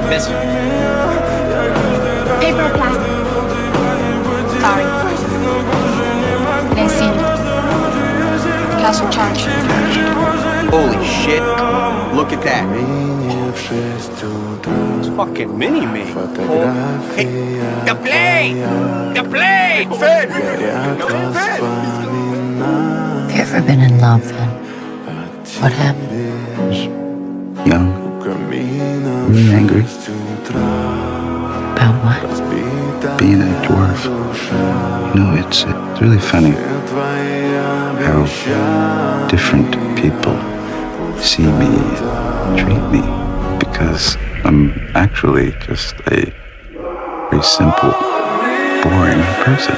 Miss. Paper or plastic? Sorry. Didn't see you. Cancel charge. Holy shit. Look at that. It's fucking mini-me. Hey, the plane! The plane! Fed! Have you ever been in love then? What happened? Young. Really angry. About what? Being a dwarf. You know, it's really funny how different people see me, treat me, because I'm actually just a very simple, boring person.